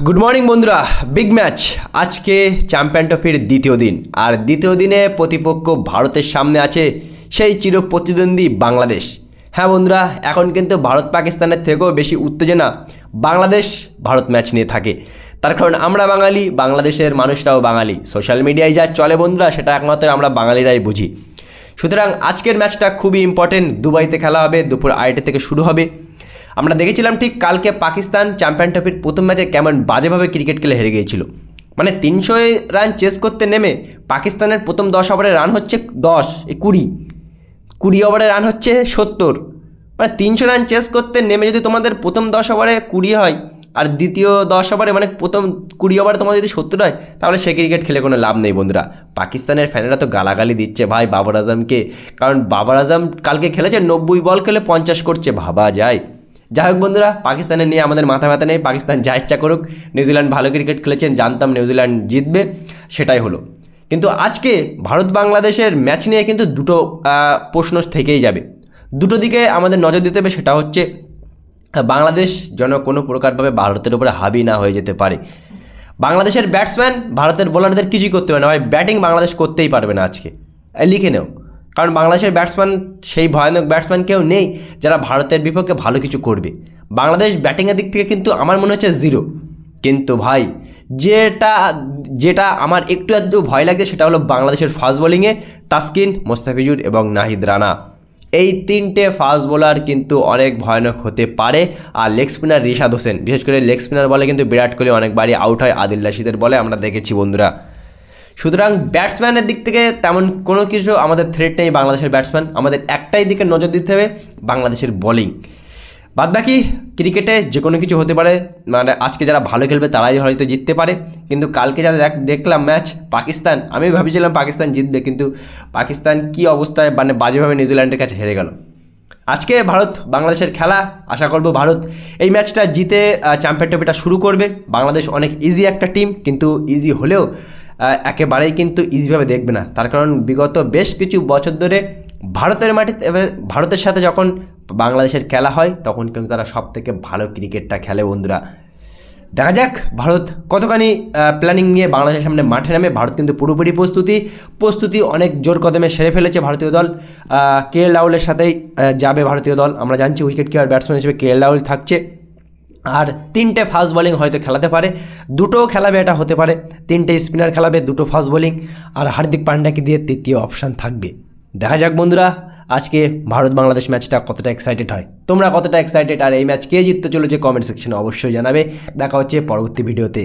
Good morning বন্ধুরা, big match আজকে champion ট্রফির দ্বিতীয় দিন। আর দ্বিতীয় দিনে প্রতিপক্ষ ভারতের সামনে আছে সেই চির প্রতিদ্বন্দ্বী বাংলাদেশ। হ্যাঁ বন্ধুরা, এখন কিন্তু ভারত পাকিস্তানের থেকেও বেশি উত্তেজনা বাংলাদেশ ভারত ম্যাচ নিয়ে থাকে। তার কারণ আমরা বাঙালি, বাংলাদেশের মানুষরাও বাঙালি। সোশ্যাল মিডিয়ায় যা চলে বন্ধুরা, সেটা একমাত্র আমরা বাঙালিরাই বুঝি। সুতরাং আজকের ম্যাচটা খুবই ইম্পর্টেন্ট। দুবাইতে খেলা হবে, দুপুর 2টা থেকে শুরু হবে। আমরা দেখেছিলাম ঠিক কালকে পাকিস্তান চ্যাম্পিয়ন ট্রফির প্রথম ম্যাচে কেমন বাজেভাবে ক্রিকেট খেলে হেরে গিয়েছিল। মানে 300 রান চেস করতে নেমে পাকিস্তানের প্রথম 10 ওভারে রান হচ্ছে 20 ওভারে রান হচ্ছে 70। মানে 300 রান চেস করতে নেমে যদি তোমাদের প্রথম 10 ওভারে 20 হয় আর দ্বিতীয় 10 ওভারে মানে প্রথম 20 ওভারে তোমাদের যদি 70 হয়, তাহলে সে ক্রিকেট খেলে কোনো লাভ নেই বন্ধুরা। পাকিস্তানের ফ্যানেরা তো গালাগালি দিচ্ছে ভাই বাবর আজমকে, কারণ বাবর আজম কালকে খেলেছে 90 বল খেলে 50 করছে, ভাবা যায়। যাই হোক বন্ধুরা, পাকিস্তানের নিয়ে আমাদের মাথা ব্যথা নেই, পাকিস্তান যা ইচ্ছা করুক। নিউজিল্যান্ড ভালো ক্রিকেট খেলেছেন, জানতাম নিউজিল্যান্ড জিতবে, সেটাই হলো। কিন্তু আজকে ভারত বাংলাদেশের ম্যাচ নিয়ে কিন্তু দুটো প্রশ্ন থেকেই যাবে। দুটো দিকে আমাদের নজর দিতে হবে। সেটা হচ্ছে বাংলাদেশ যেন কোনো প্রকারভাবে ভারতের উপরে হাবি না হয়ে যেতে পারে। বাংলাদেশের ব্যাটসম্যান ভারতের বোলারদের কিছুই করতে পারে না ভাই, ব্যাটিং বাংলাদেশ করতেই পারবে না আজকে, লিখে নেও। কারণ বাংলাদেশের ব্যাটসম্যান সেই ভয়ানক ব্যাটসম্যান কেউ নেই যারা ভারতের বিপক্ষে ভালো কিছু করবে। বাংলাদেশ ব্যাটিংয়ের দিক থেকে কিন্তু আমার মনে হচ্ছে 0। কিন্তু ভাই যেটা আমার একটু আধটু ভয় লাগছে সেটা হলো বাংলাদেশের ফাস্ট বোলিংয়ে তাসকিন, মোস্তাফিজুর এবং নাহিদ রানা, এই 3টে ফাস্ট বোলার কিন্তু অনেক ভয়ানক হতে পারে। আর লেগ স্পিনার রিশাদ হোসেন, বিশেষ করে লেগ স্পিনার বলে কিন্তু বিরাট কোহলি অনেকবারই আউট হয়, আদিল রাশিদের বলে আমরা দেখেছি বন্ধুরা। সুতরাং ব্যাটসম্যানের দিক থেকে তেমন কোনো কিছু আমাদের থ্রেট নেই বাংলাদেশের ব্যাটসম্যান। আমাদের একটাই দিকে নজর দিতে হবে, বাংলাদেশের বোলিং। বাদবাকি ক্রিকেটে যে কোনো কিছু হতে পারে। মানে আজকে যারা ভালো খেলবে তারাই হয়তো জিততে পারে, কিন্তু কালকে যারা দেখলাম ম্যাচ পাকিস্তান, আমি ভেবেছিলাম পাকিস্তান জিতবে, কিন্তু পাকিস্তান কি অবস্থায় মানে বাজেভাবে নিউজিল্যান্ডের কাছে হেরে গেল। আজকে ভারত বাংলাদেশের খেলা, আশা করব ভারত এই ম্যাচটা জিতে চ্যাম্পিয়ন ট্রফিটা শুরু করবে। বাংলাদেশ অনেক ইজি একটা টিম, কিন্তু ইজি হলেও একেবারেই কিন্তু ইজিভাবে দেখবে না। তার কারণ বিগত বেশ কিছু বছর ধরে ভারতের মাটিতে ভারতের সাথে যখন বাংলাদেশের খেলা হয় তখন কিন্তু তারা সব থেকে ভালো ক্রিকেটটা খেলে বন্ধুরা। দেখা যাক ভারত কতখানি প্ল্যানিং নিয়ে বাংলাদেশের সামনে মাঠে নামে। ভারত কিন্তু পুরোপুরি প্রস্তুতি অনেক জোর কদমে সেরে ফেলেছে ভারতীয় দল। কেএল রাহুলের সাথেই যাবে ভারতীয় দল। আমরা জানছি উইকেট কিপার ব্যাটসম্যান হিসেবে কেএল রাহুল থাকছে। আর 3টে ফাস্ট বোলিং হয়তো খেলাতে পারে, 2টো খেলাবে, এটা হতে পারে। 3টে স্পিনার খেলাবে, 2টো ফাস্ট বোলিং, আর হার্দিক পান্ড্যাকে দিয়ে তৃতীয় অপশান থাকবে। দেখা যাক বন্ধুরা আজকে ভারত বাংলাদেশ ম্যাচটা কতটা এক্সাইটেড হয়। তোমরা কতটা এক্সাইটেড, আর এই ম্যাচ কে জিততে চলেছে কমেন্ট সেকশনে অবশ্যই জানাবে। দেখা হচ্ছে পরবর্তী ভিডিওতে।